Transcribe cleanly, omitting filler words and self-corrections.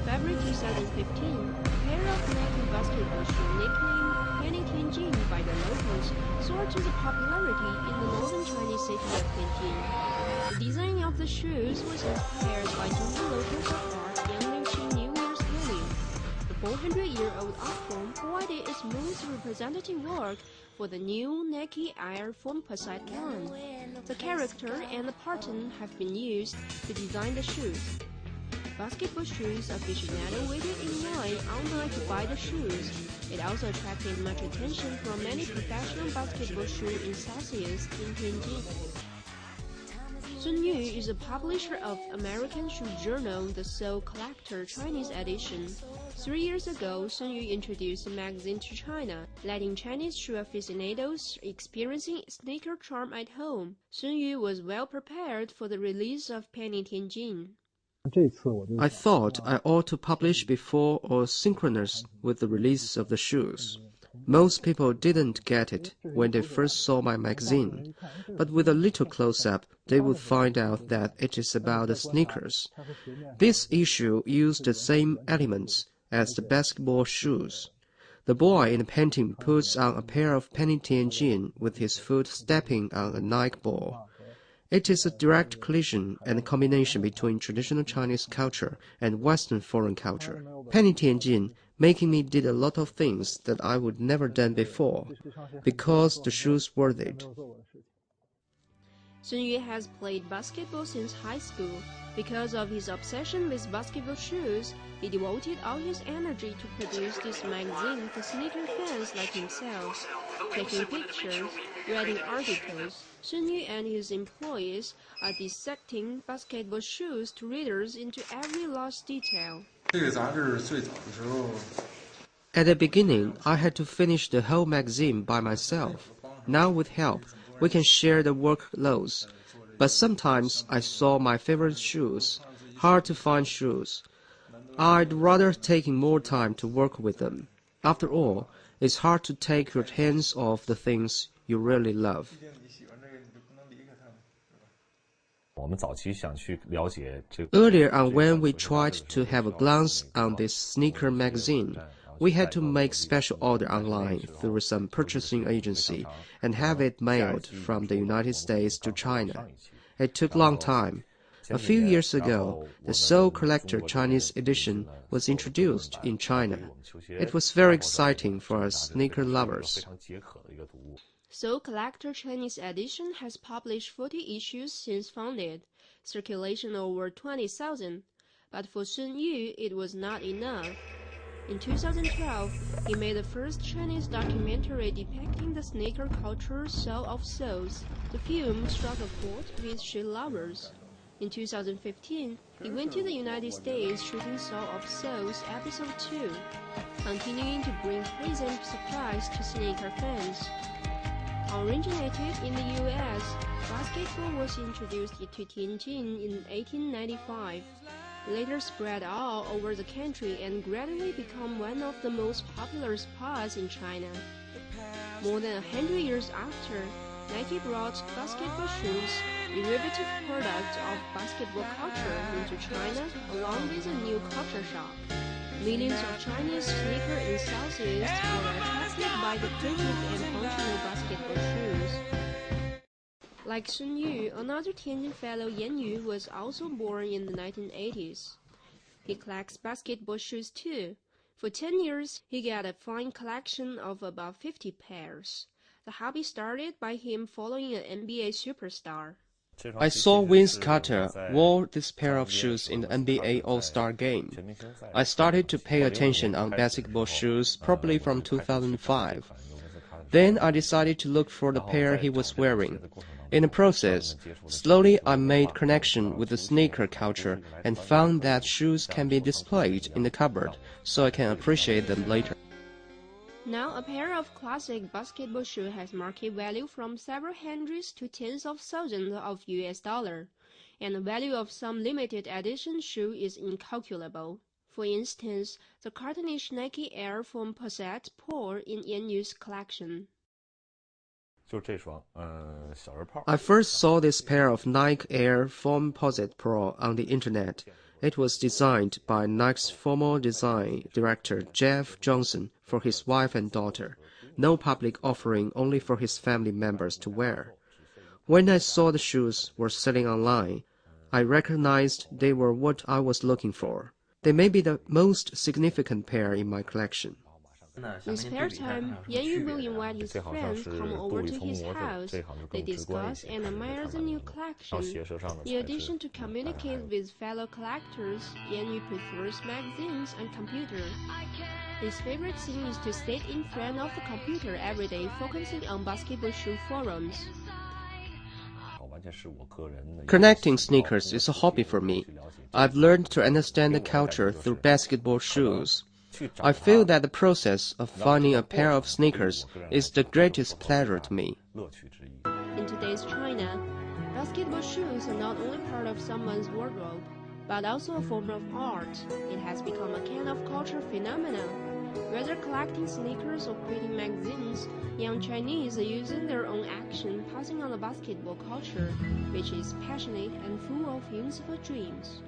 February 2015, a pair of Nike basketball shoes nicknamed Penny Tianjin by the locals soared to the popularity in the northern Chinese city of Tianjin. The design of the shoes was inspired by Tianjin locals of art Yang New Year's Hallyu. The 400-year-old art form provided its most representative work for the new Nike Air Composite line. The character and the pattern have been used to design the shoes. Basketball shoes aficionados waited in line all night to buy the shoes. It also attracted much attention from many professional basketball shoe enthusiasts in Tianjin. Sun Yu is a publisher of American shoe journal The Soul Collector Chinese edition. 3 years ago, Sun Yu introduced the magazine to China, letting Chinese shoe aficionados experiencing sneaker charm at home. Sun Yu was well prepared for the release of Penny Tianjin. I thought I ought to publish before or synchronous with the release of the shoes. Most people didn't get it when they first saw my magazine, but with a little close-up, they would find out that it is about the sneakers. This issue used the same elements as the basketball shoes. The boy in the painting puts on a pair of Penny Tianjin with his foot stepping on a Nike ball. It is a direct collision and combination between traditional Chinese culture and Western foreign culture. Penny Tianjin making me did a lot of things that I would never done before, because the shoes were it. Sun Yu has played basketball since high school. Because of his obsession with basketball shoes, he devoted all his energy to produce this magazine for sneaker fans like himself. Taking pictures, writing articles, Sun Yu and his employees are dissecting basketball shoes to readers into every last detail. At the beginning, I had to finish the whole magazine by myself. Now with help, we can share the workloads. But sometimes I saw my favorite shoes, hard to find shoes. I'd rather taking more time to work with them. After all, it's hard to take your hands off the things you really love. Earlier on, when we tried to have a glance on this sneaker magazine, we had to make special order online through some purchasing agency and have it mailed from the United States to China. It took a long time. A few years ago, the Soul Collector Chinese edition was introduced in China. It was very exciting for us sneaker lovers. Soul Collector Chinese edition has published 40 issues since founded, circulation over 20,000. But for Sun Yu, it was not enough. In 2012, he made the first Chinese documentary depicting the sneaker culture Soul of Souls. The film struck a chord with shoe lovers. In 2015, he went to the United States shooting Soul of Souls Episode 2, continuing to bring pleasant surprise to sneaker fans. Originated in the U.S., basketball was introduced to Tianjin in 1895, later spread all over the country and gradually become one of the most popular spots in China. More than 100 years after, Nike brought basketball shoes, derivative product of basketball culture, into China along with a new culture shock. Millions of Chinese sneaker enthusiasts were attracted by the creative and functional basketball shoes. Like Sun Yu, another Tianjin fellow Yan Yu was also born in the 1980s. He collects basketball shoes too. For 10 years, he got a fine collection of about 50 pairs. The hobby started by him following an NBA superstar. I saw Vince Carter wore this pair of shoes in the NBA All-Star game. I started to pay attention on basketball shoes probably from 2005. Then I decided to look for the pair he was wearing. In the process, slowly I made connection with the sneaker culture and found that shoes can be displayed in the cupboard so I can appreciate them later. Now, a pair of classic basketball shoes has market value from several hundreds to tens of thousands of US dollars, and the value of some limited edition shoe is incalculable. For instance, the cartoonish Nike Air Composite Pro in Yan Yu's collection. I first saw this pair of Nike Air Composite Pro on the internet. It was designed by Nike's former design director Jeff Johnson for his wife and daughter. No public offering, only for his family members to wear. When I saw the shoes were selling online, I recognized they were what I was looking for. They may be the most significant pair in my collection. In spare time, Yan Yu will invite his friends come over to his house. They discuss and admire the new collection. In addition to communicate with fellow collectors, Yan Yu prefers magazines and computer. His favorite thing is to sit in front of the computer every day, focusing on basketball shoe forums. Connecting sneakers is a hobby for me. I've learned to understand the culture through basketball shoes. I feel that the process of finding a pair of sneakers is the greatest pleasure to me. In today's China, basketball shoes are not only part of someone's wardrobe, but also a form of art. It has become a kind of culture phenomenon. Whether collecting sneakers or creating magazines, young Chinese are using their own action passing on the basketball culture, which is passionate and full of whimsical dreams.